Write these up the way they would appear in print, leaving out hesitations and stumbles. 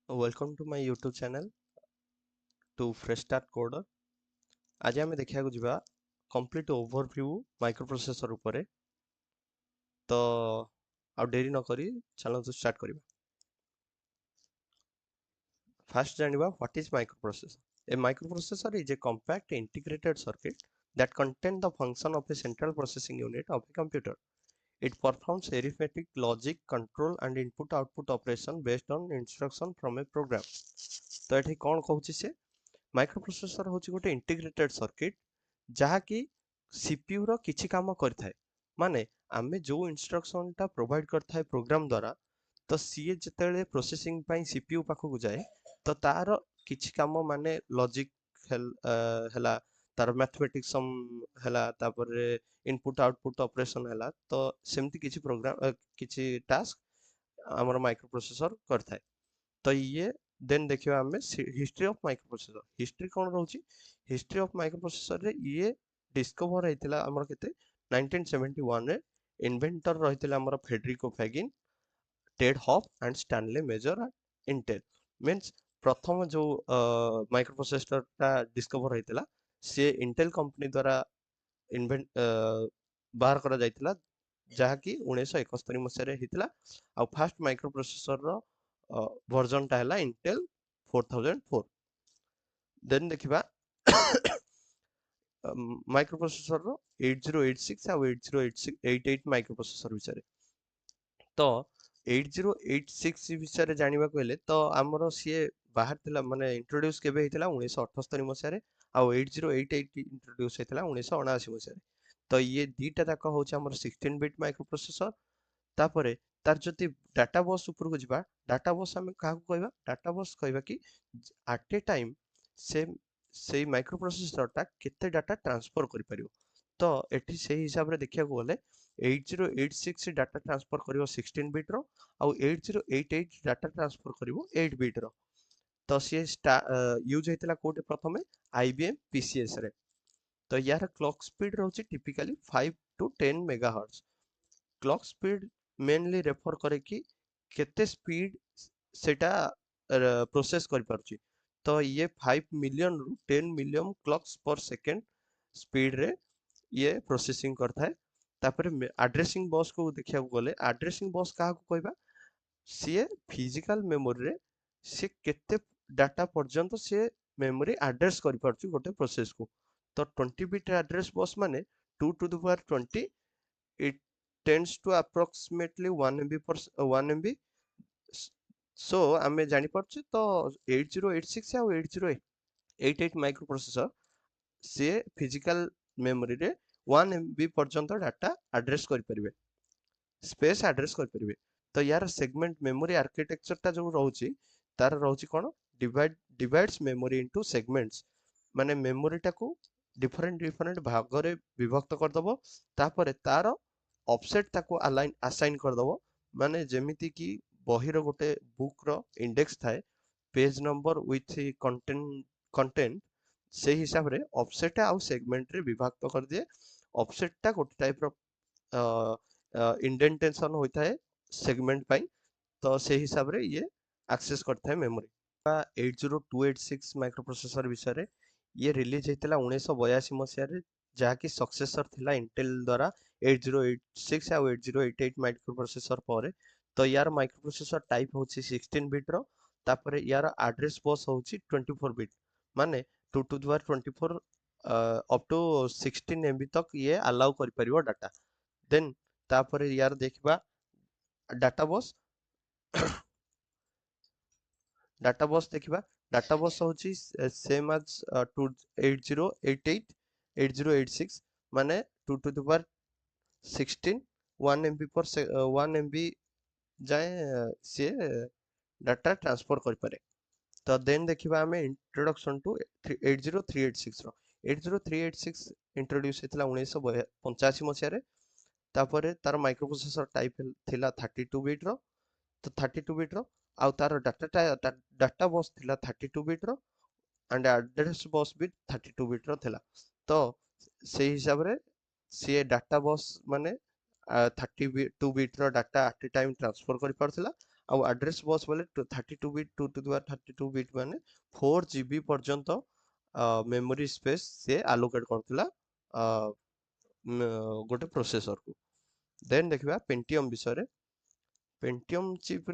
Welcome to my YouTube channel to Fresh Start Coder. आज आम देखा जा कंप्लीट ओवरव्यू माइक्रोप्रोसेसर उपरे तो आ डेरी न करी चलो स्टार्ट करिबा। First जानिबा what is microprocessor. A microprocessor is a compact integrated circuit that contains the function of a central processing unit of a computer. It performs arithmetic, logic, control and input-output operation based on instruction from a program. तो एठी कोन कहूची से microprocessor होची गोटे integrated circuit जहाँकि CPU रो किछि काम करथाय माने आमे जो इंस्ट्रक्शन टा प्रोवाइड करथाय प्रोग्राम द्वारा तो सीए जेतेले प्रोसेसिंग पई सीपीयू पाखो को जाए तो तार किछि काम माने लॉजिक हला तार मैथमेटिक्स सम हला तापर इनपुट आउटपुट ऑपरेशन हला तो सेमति किछि प्रोग्राम किछि टास्क हमर माइक्रोप्रोसेसर करथाय। तो ये देन देखियो हमें हिस्ट्री ऑफ माइक्रोप्रोसेसर हिस्ट्री कौन रहउची हिस्ट्री ऑफ माइक्रोप्रोसेसर रे ये डिस्कवर हेतिला हमर केते 1971 रे इन्वेंटर रहितिला हमर Federico Faggin Ted Hoff and Stanley Mazor Intel means प्रथम जो माइक्रोप्रोसेसर ता डिस्कवर हेतिला से इंटेल कंपनी द्वारा इन्वेंट बाहर करा जाइतिला जहाँकि 1971 मसीह हेतिला आ फर्स्ट माइक्रोप्रोसेसर रो वर्जन टा हला इंटेल 4004 देन देखिबा माइक्रोप्रोसेसर रो 8086 आ 8088 माइक्रोप्रोसेसर विषय तो 8086 विषय जानिबा कहले तो हमरो सीए बाहर थिला माने इंट्रोड्यूस केबे हेतिला 1978 मसिया रे आ 8088 इंट्रोड्यूस हेतिला 1979 मसिया रे तो ये दीटा तक होचे हमर 16 बिट माइक्रोप्रोसेसर तापरे तार जति डाटा बस ऊपर को जिबा डाटा बस हम काहा को कहबा डाटा बस कहबा कि एट ए टाइम से माइक्रोप्रोसेसर टा केते डाटा ट्रांसफर करि परियो तो एठी सेही हिसाब रे देखिया को गले 8086 डाटा ट्रांसफर करियो 16 बिट रो आ 8088 डाटा ट्रांसफर करियो 8 बिट रो तो से यूज हेतिला कोटे प्रथमे आईबीएम पीसीएस रे तो यार क्लॉक स्पीड रहउची typically 5 to 10 megahertz clock speed mainly refer करे कि केते स्पीड सेटा प्रोसेस कर पारची तो ये 5 मिलियन रु 10 मिलियन क्लॉक्स पर सेकंड स्पीड रे ये प्रोसेसिंग करता है तापर एड्रेसिंग बस को देखिया गले एड्रेसिंग बस काहा को कहबा सीए फिजिकल मेमोरी रे से केते डाटा पर्यंत से मेमोरी एड्रेस कर पारची गोटे प्रोसेस को तो 20 बिट एड्रेस बस माने 2 to the power 20 it tends to approximately 1 MB per 1 MB so आमे जानि परछे तो 8086 या 8088 माइक्रोप्रोसेसर से फिजिकल मेमोरी रे 1 MB पर्यंत डाटा एड्रेस कर परिबे स्पेस एड्रेस कर परिबे तो यार सेगमेंट मेमोरी आर्किटेक्चर ता जो रहउची तार रहउची कोन डिवाइड्स मेमोरी इनटू सेगमेंट्स माने मेमोरी टाको डिफरेंट भाग रे विभक्त कर दबो तापरे तार ऑफसेट ताको असाइन कर दबो माने जेमिति कि बही रो गोटे बुक रो इंडेक्स थाए पेज नंबर विथ कंटेंट से हिसाब रे ऑफसेट आउ सेगमेंट रे विभक्त कर दिए ऑफसेट ता गोटे टाइप रो इंडेंटेशन होता है सेगमेंट पाई तो से हिसाब रे ये एक्सेस करता है मेमोरी 80286 माइक्रोप्रोसेसर विषय रे ये रिलीज हेतिला 1982 मसिया रे जहाँकि सक्सेसर थिला इंटेल द्वारा 8086 आ 8088 माइक्रोप्रोसेसर पर तो यार माइक्रोप्रोसेसर टाइप होची 16 बिट रो तापरे यार एड्रेस बस होची 24 बिट माने 2 to the power 24 up to 16 MB तक ये अलाउ कर परिबो डाटा देन तापरे यार देखबा डाटा बस डाटा बस देखिबा डाटा बस होची सेम एज 8088 8086 माने 2 टू द पावर 16 1 एमबी पर 1 एमबी जाए से डाटा ट्रांसफर कर पारे तो देन देखिबा हमें इंट्रोडक्शन टू 80386 रो 80386 इंट्रोड्यूस हेतला 1985 मसिया रे तापरे तार माइक्रोप्रोसेसर टाइप थिला 32 बिट रो तो 32 बिट रो आउ तार डाटा बस थिला 32 bit row and address bus भी 32 बिट रो थिला तो से हिसाब रे से डाटा बस माने 32 बिट रो data at a time transfer कर पारथिला ଆଉ ଆଡ୍ରେସ୍ ବସ୍ ବୋଲେ 32 bit 2 to the power 32 bit ମାନେ 4 GB पर्यंत मेमोरी स्पेस से आलोकेट करथिला गोटे प्रोसेसर को। देन देखिबा पेंटियम विषय। पेंटियम चिप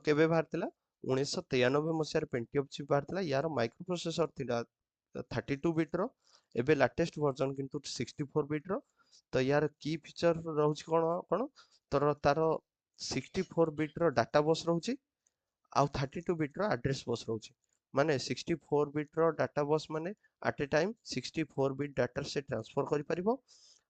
केबे बाहरथिला 1993 मसिहार पेंटियम चिप बाहरथिला। यार माइक्रो प्रोसेसर थिला 32 बिट रो, एबे लेटेस्ट वर्जन किंतु 64 बिट रो। तो यार की फीचर रहउछि कोन तर तार 64 बिट रो डाटा बस रहउछि आउ 32 बिट रो एड्रेस बस रहउछि। माने 64 बिट रो डाटा बस माने at a time 64 bit data से ट्रांसफर करि परिबो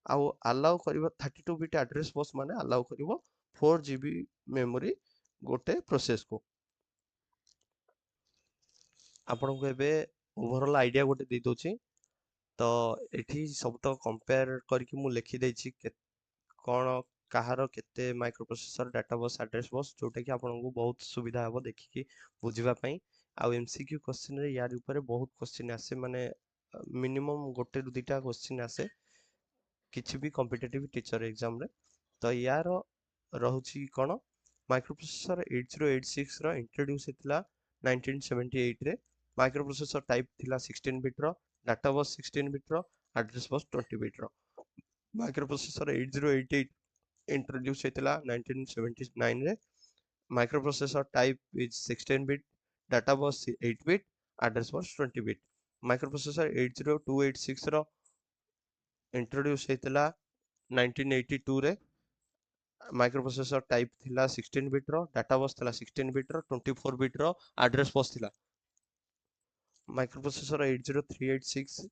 आउ अलाउ करिवो 32 बिट एड्रेस बस माने अलाउ करिवो 4 GB मेमोरी गोटे प्रोसेस को। आपन को एबे ओवरऑल आइडिया गोटे दे दोछि। तो एठी सब तो कंपेयर करके मु लिखि दैछि कौन कहार केते माइक्रो प्रोसेसर डाटा बस एड्रेस बस जोटा कि आपको बहुत सुविधा हे देखिकी बुझा आउ एमसीक्यू क्वेश्चन रे यार ऊपर बहुत क्वेश्चन आसे माने मिनिमम गोटे रु दुटा क्वेश्चन आसे किछि भी कॉम्पिटिटिव टीचर एग्जाम रे। तो यार रहुछि कोन माइक्रो प्रोसेसर 8086 रो इंट्रोड्यूस हेतला 1978 रे। माइक्रो प्रोसेसर टाइप थिला 16 बिट रो, डाटा बस 16 बिट रो, एड्रेस बस 20 बिट रो। माइक्रो प्रोसेसर 8088 इंट्रोड्यूस हेतला 1979 रे। Microprocessor type is 16 bit, data bus 8 bit, address bus 20 bit. Microprocessor 80286 रो इंट्रोड्यूस हेतला 1982 रे। माइक्रो प्रोसेसर टाइप थिला 16 बिट रो, डाटा बस थिला 16 बिट रो, 24 बिट रो, एड्रेस बस थिला। माइक्रो प्रोसेसर 80386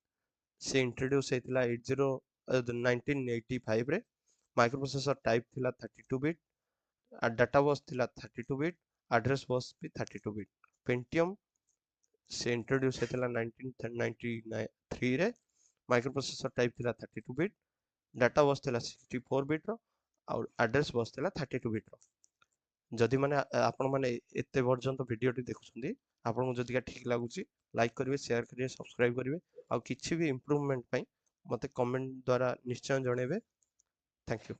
से इंट्रोड्यूस हेतला 1985 रे। माइक्रो प्रोसेसर टाइप थिला 32 बिट, डाटा बस थिला 32 बिट, एड्रेस बस भी 32 बिट। पेंटियम से इंट्रोड्यूस हेतला 1993 रे। माइक्रो प्रोसेसर टाइप थिला 32 बिट, डाटा बस थिला 64 बिट रो, और एड्रेस बस थिला 32 बिट रो। जदि माने आपण माने एते पर्यंत वीडियो टी देखुछंदी, आपन को जदि ठीक लागुची लाइक करिवे, शेयर करिवे, सब्सक्राइब करिवे और किछि भी इंप्रूवमेंट पई मते कमेंट द्वारा निश्चय जणेबे। Thank you.